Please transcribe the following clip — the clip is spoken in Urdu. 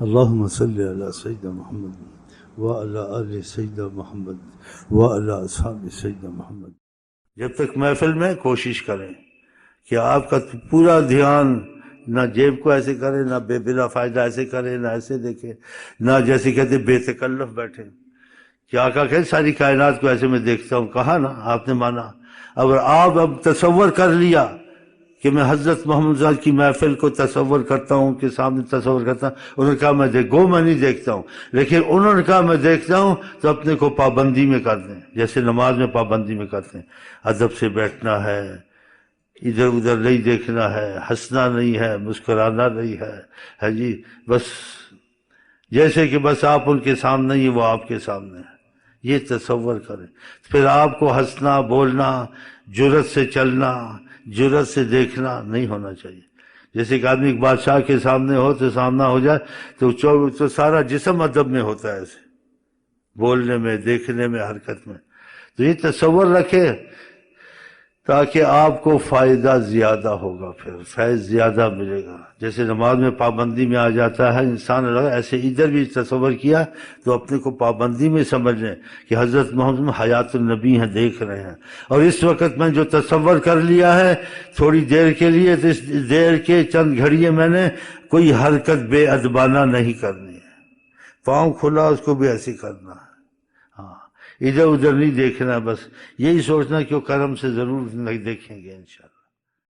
اللهم صل علی سیدنا محمد وعلی آل سیدنا محمد وعلی اصحاب سیدنا محمد۔ جب تک محفل میں کوشش کریں کہ آپ کا پورا دھیان نہ جیب کو ایسے کرے، نہ بلا فائدہ ایسے کرے، نہ ایسے دیکھے، نہ جیسے کہتے بے تکلف بیٹھے کہ آقا کہتے ساری کائنات کو ایسے میں دیکھتا ہوں۔ کہا نا آپ نے مانا، اگر آپ اب تصور کر لیا کہ میں حضرت محمد صلی اللہ علیہ وسلم کی محفل کو تصور کرتا ہوں، کے سامنے تصور کرتا ہوں، انہوں نے کہا میں میں نہیں دیکھتا ہوں، لیکن انہوں نے کہا میں دیکھتا ہوں تو اپنے کو پابندی میں کر دیں، جیسے نماز میں پابندی میں کرتے ہیں، ادب سے بیٹھنا ہے، ادھر ادھر نہیں دیکھنا ہے، ہنسنا نہیں ہے، مسکرانا نہیں ہے جی، بس جیسے کہ بس آپ ان کے سامنے ہی وہ آپ کے سامنے ہیں، یہ تصور کریں۔ پھر آپ کو ہنسنا، بولنا، جرأت سے چلنا، جرأت سے دیکھنا نہیں ہونا چاہیے۔ جیسے کہ آدمی ایک بادشاہ کے سامنے ہو تو سامنا ہو جائے تو سارا جسم ادب میں ہوتا ہے، ایسے بولنے میں، دیکھنے میں، حرکت میں۔ تو یہ تصور رکھے تاکہ آپ کو فائدہ زیادہ ہوگا، پھر فیض زیادہ ملے گا۔ جیسے نماز میں پابندی میں آ جاتا ہے انسان، ایسے ادھر بھی تصور کیا تو اپنے کو پابندی میں سمجھ لیں کہ حضرت محمد حیات النبی ہیں، دیکھ رہے ہیں، اور اس وقت میں جو تصور کر لیا ہے تھوڑی دیر کے لیے، تو اس دیر کے چند گھڑیے میں نے کوئی حرکت بے ادبانہ نہیں کرنی ہے، پاؤں کھلا اس کو بھی ایسے کرنا ہے، ہاں ادھر ادھر نہیں دیکھنا، بس یہی سوچنا کہ وہ کرم سے ضرور نہیں دیکھیں گے انشاءاللہ۔